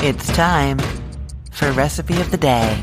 It's time for Recipe of the Day.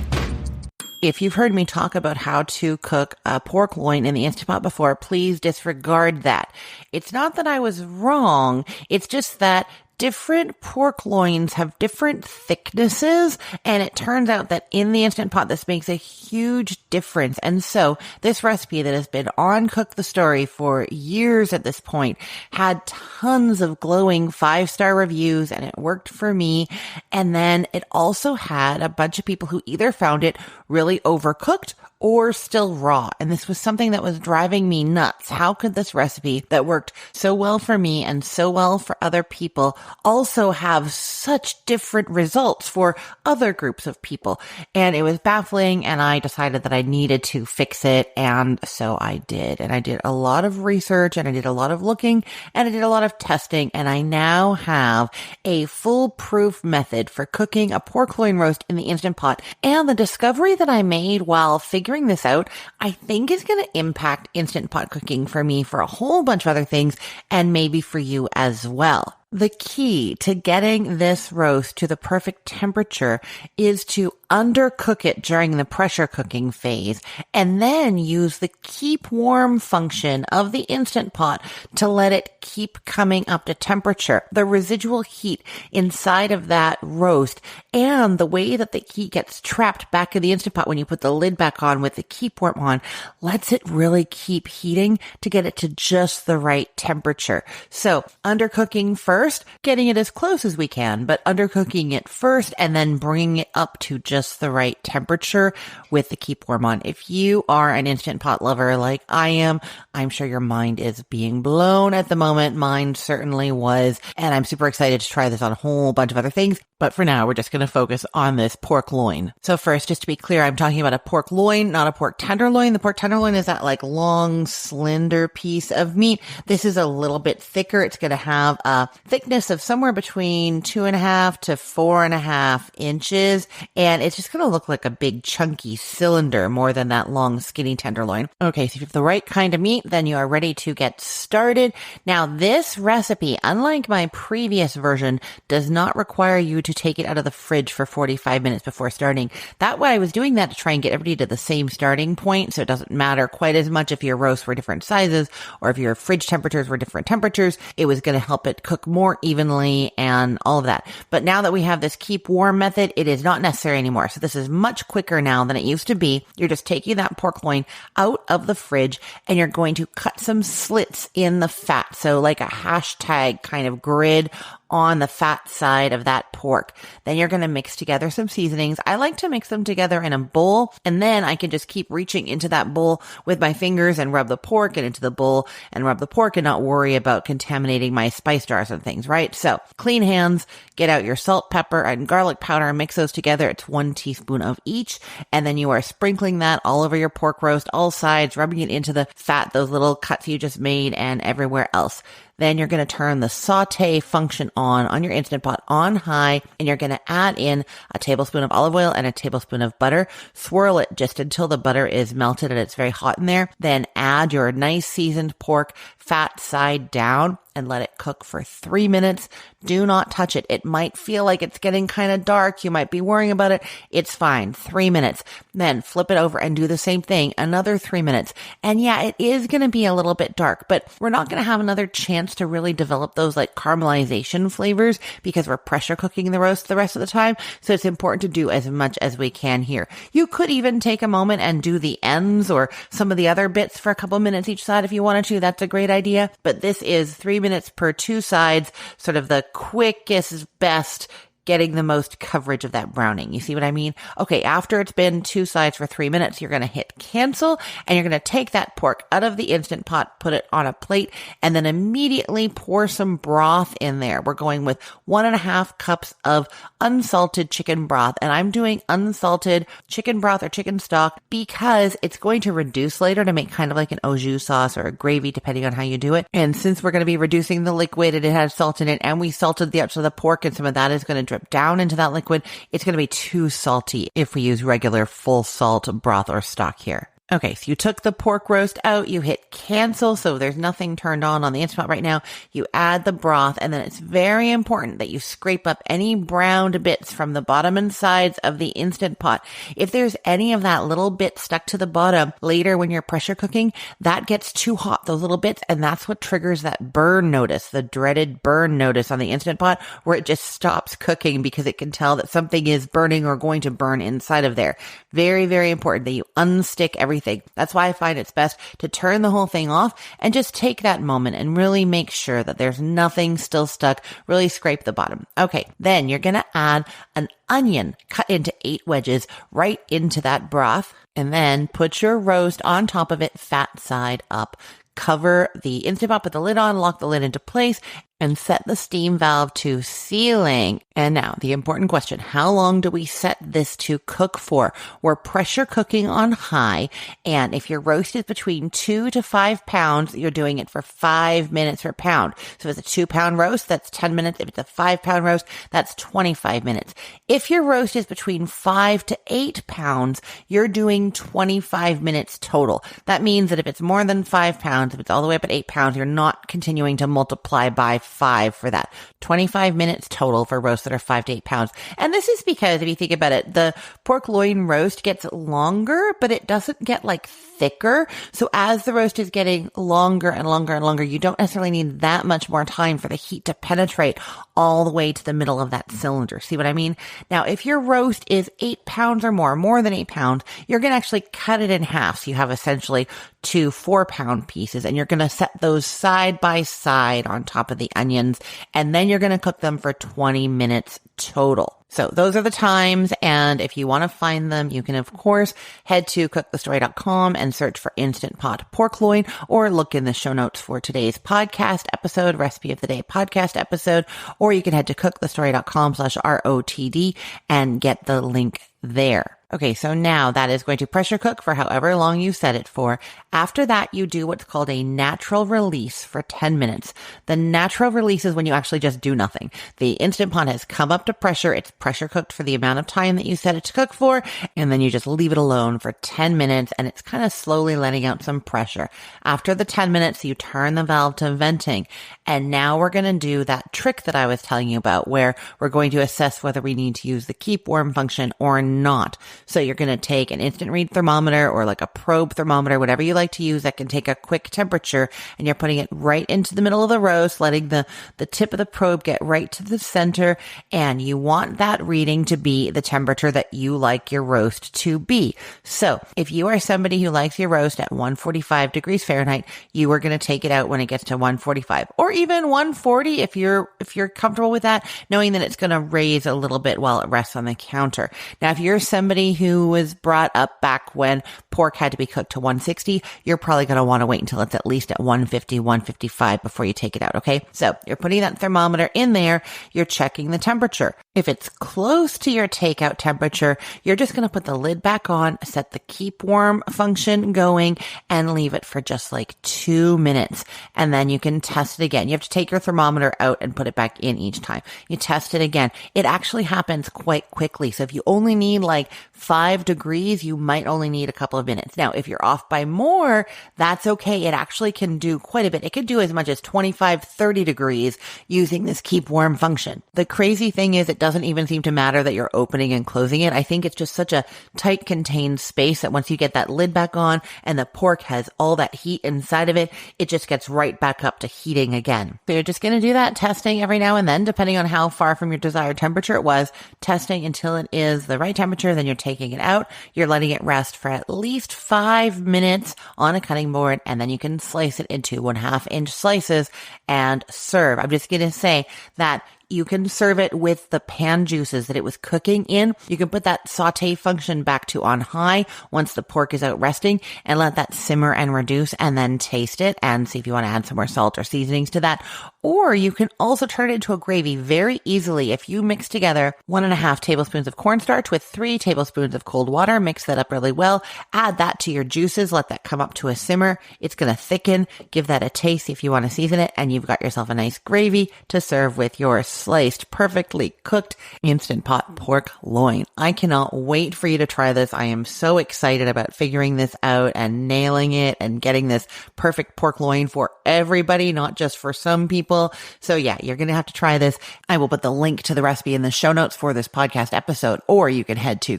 If you've heard me talk about how to cook a pork loin in the Instant Pot before, please disregard that. It's not that I was wrong, it's just that different pork loins have different thicknesses, and it turns out that in the Instant Pot, this makes a huge difference. And so this recipe that has been on Cook the Story for years at this point had tons of glowing 5-star reviews, and it worked for me. And then it also had a bunch of people who either found it really overcooked or still raw. And this was something that was driving me nuts. How could this recipe that worked so well for me and so well for other people also have such different results for other groups of people? And it was baffling, and I decided that I needed to fix it. And so I did. And I did a lot of research, and I did a lot of looking, and I did a lot of testing. And I now have a foolproof method for cooking a pork loin roast in the Instant Pot. And the discovery that I made while figuring this out, I think is going to impact Instant Pot cooking for me for a whole bunch of other things, and maybe for you as well. The key to getting this roast to the perfect temperature is to undercook it during the pressure cooking phase, and then use the keep warm function of the Instant Pot to let it keep coming up to temperature. The residual heat inside of that roast and the way that the heat gets trapped back in the Instant Pot when you put the lid back on with the keep warm on lets it really keep heating to get it to just the right temperature. So undercooking first, getting it as close as we can, but undercooking it first and then bringing it up to just the right temperature with the keep warm on. If you are an Instant Pot lover like I am, I'm sure your mind is being blown at the moment. Mine certainly was. And I'm super excited to try this on a whole bunch of other things. But for now, we're just going to focus on this pork loin. So first, just to be clear, I'm talking about a pork loin, not a pork tenderloin. The pork tenderloin is that like long, slender piece of meat. This is a little bit thicker. It's going to have a thickness of somewhere between 2.5 to 4.5 inches. And it's just going to look like a big chunky cylinder more than that long, skinny tenderloin. Okay, so if you have the right kind of meat, then you are ready to get started. Now, this recipe, unlike my previous version, does not require you to take it out of the fridge for 45 minutes before starting. That way I was doing that to try and get everybody to the same starting point, so it doesn't matter quite as much if your roasts were different sizes or if your fridge temperatures were different temperatures. It was going to help it cook more evenly and all of that. But now that we have this keep warm method, it is not necessary anymore. So this is much quicker now than it used to be. You're just taking that pork loin out of the fridge and you're going to cut some slits in the fat. So like a hashtag kind of grid on the fat side of that pork. Then you're going to mix together some seasonings. I like to mix them together in a bowl, and then I can just keep reaching into that bowl with my fingers and rub the pork and into the bowl and rub the pork and not worry about contaminating my spice jars and things, right? So clean hands, get out your salt, pepper, and garlic powder, mix those together. It's 1 teaspoon of each. And then you are sprinkling that all over your pork roast, all sides, rubbing it into the fat, those little cuts you just made, and everywhere else. Then you're going to turn the saute function on your Instant Pot on high, and you're going to add in a tablespoon of olive oil and a tablespoon of butter. Swirl it just until the butter is melted and it's very hot in there. Then add your nice seasoned pork fat side down and let it cook for 3 minutes. Do not touch it. It might feel like it's getting kind of dark. You might be worrying about it. It's fine. 3 minutes. Then flip it over and do the same thing. Another 3 minutes. And yeah, it is going to be a little bit dark, but we're not going to have another chance to really develop those like caramelization flavors because we're pressure cooking the roast the rest of the time. So it's important to do as much as we can here. You could even take a moment and do the ends or some of the other bits for a couple minutes each side if you wanted to. That's a great idea. But this is 3 minutes per 2 sides, sort of the quickest, best, getting the most coverage of that browning. You see what I mean? Okay, after it's been 2 sides for 3 minutes, you're going to hit cancel, and you're going to take that pork out of the Instant Pot, put it on a plate, and then immediately pour some broth in there. We're going with 1.5 cups of unsalted chicken broth, and I'm doing unsalted chicken broth or chicken stock because it's going to reduce later to make kind of like an au jus sauce or a gravy, depending on how you do it. And since we're going to be reducing the liquid and it has salt in it, and we salted the outside of the pork, and some of that is going to drip down into that liquid, it's going to be too salty if we use regular full salt broth or stock here. Okay, so you took the pork roast out, you hit cancel, so there's nothing turned on the Instant Pot right now. You add the broth, and then it's very important that you scrape up any browned bits from the bottom and sides of the Instant Pot. If there's any of that little bit stuck to the bottom later when you're pressure cooking, that gets too hot, those little bits, and that's what triggers that burn notice, the dreaded burn notice on the Instant Pot, where it just stops cooking because it can tell that something is burning or going to burn inside of there. Very, very important that you unstick everything. That's why I find it's best to turn the whole thing off and just take that moment and really make sure that there's nothing still stuck. Really scrape the bottom. Okay, then you're going to add an onion cut into 8 wedges right into that broth, and then put your roast on top of it, fat side up. Cover the Instant Pot, put the lid on, lock the lid into place, and set the steam valve to sealing. And now the important question, how long do we set this to cook for? We're pressure cooking on high. And if your roast is between 2 to 5 pounds, you're doing it for 5 minutes per pound. So if it's a 2-pound roast, that's 10 minutes. If it's a 5-pound roast, that's 25 minutes. If your roast is between 5 to 8 pounds, you're doing 25 minutes total. That means that if it's more than 5 pounds, if it's all the way up at 8 pounds, you're not continuing to multiply by 5 for that. 25 minutes total for roasts that are 5 to 8 pounds. And this is because if you think about it, the pork loin roast gets longer, but it doesn't get like thicker. So as the roast is getting longer and longer and longer, you don't necessarily need that much more time for the heat to penetrate all the way to the middle of that cylinder. See what I mean? Now, if your roast is 8 pounds or more than 8 pounds, you're going to actually cut it in half. So you have essentially 2 4-pound pieces, and you're going to set those side by side on top of the onions, and then you're going to cook them for 20 minutes total. So those are the times, and if you want to find them, you can, of course, head to cookthestory.com and search for Instant Pot pork loin, or look in the show notes for today's podcast episode, Recipe of the Day podcast episode, or you can head to cookthestory.com/ROTD and get the link there. Okay, so now that is going to pressure cook for however long you set it for. After that, you do what's called a natural release for 10 minutes. The natural release is when you actually just do nothing. The Instant Pot has come up to pressure. It's pressure cooked for the amount of time that you set it to cook for, and then you just leave it alone for 10 minutes, and it's kind of slowly letting out some pressure. After the 10 minutes, you turn the valve to venting. And now we're going to do that trick that I was telling you about, where we're going to assess whether we need to use the keep warm function or not. So you're going to take an instant read thermometer or like a probe thermometer, whatever you like to use that can take a quick temperature, and you're putting it right into the middle of the roast, letting the tip of the probe get right to the center. And you want that reading to be the temperature that you like your roast to be. So if you are somebody who likes your roast at 145 degrees Fahrenheit, you are going to take it out when it gets to 145 or even 140 if you're comfortable with that, knowing that it's going to raise a little bit while it rests on the counter. Now, if you're somebody who was brought up back when pork had to be cooked to 160, you're probably going to want to wait until it's at least at 150, 155 before you take it out, okay? So you're putting that thermometer in there, you're checking the temperature. If it's close to your takeout temperature, you're just going to put the lid back on, set the keep warm function going, and leave it for just like 2 minutes. And then you can test it again. You have to take your thermometer out and put it back in each time. You test it again. It actually happens quite quickly. So if you only need like 5 degrees, you might only need a couple of minutes. Now, if you're off by more, that's okay. It actually can do quite a bit. It could do as much as 25, 30 degrees using this keep warm function. The crazy thing is it doesn't even seem to matter that you're opening and closing it. I think it's just such a tight contained space that once you get that lid back on and the pork has all that heat inside of it, it just gets right back up to heating again. So you're just going to do that testing every now and then, depending on how far from your desired temperature it was, testing until it is the right temperature. Then you're taking it out. You're letting it rest for at least 5 minutes on a cutting board, and then you can slice it into 1/2 inch slices and serve. I'm just going to say that you can serve it with the pan juices that it was cooking in. You can put that saute function back to on high once the pork is out resting and let that simmer and reduce, and then taste it and see if you want to add some more salt or seasonings to that. Or you can also turn it into a gravy very easily if you mix together 1.5 tablespoons of cornstarch with 3 tablespoons of cold water. Mix that up really well. Add that to your juices. Let that come up to a simmer. It's going to thicken. Give that a taste if you want to season it. And you've got yourself a nice gravy to serve with your sliced, perfectly cooked Instant Pot pork loin. I cannot wait for you to try this. I am so excited about figuring this out and nailing it and getting this perfect pork loin for everybody, not just for some people. So yeah, you're going to have to try this. I will put the link to the recipe in the show notes for this podcast episode, or you can head to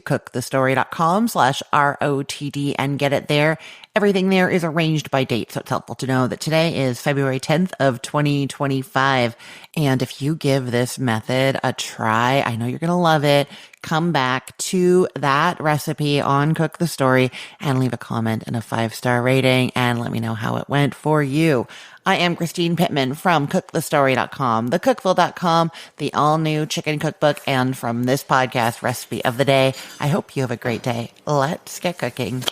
cookthestory.com/ROTD and get it there. Everything there is arranged by date, so it's helpful to know that today is February 10th of 2025. And if you give this method a try, I know you're going to love it. Come back to that recipe on Cook the Story and leave a comment and a 5-star rating and let me know how it went for you. I am Christine Pittman from cookthestory.com, thecookville.com, the all-new chicken cookbook, and from this podcast, Recipe of the Day. I hope you have a great day. Let's get cooking.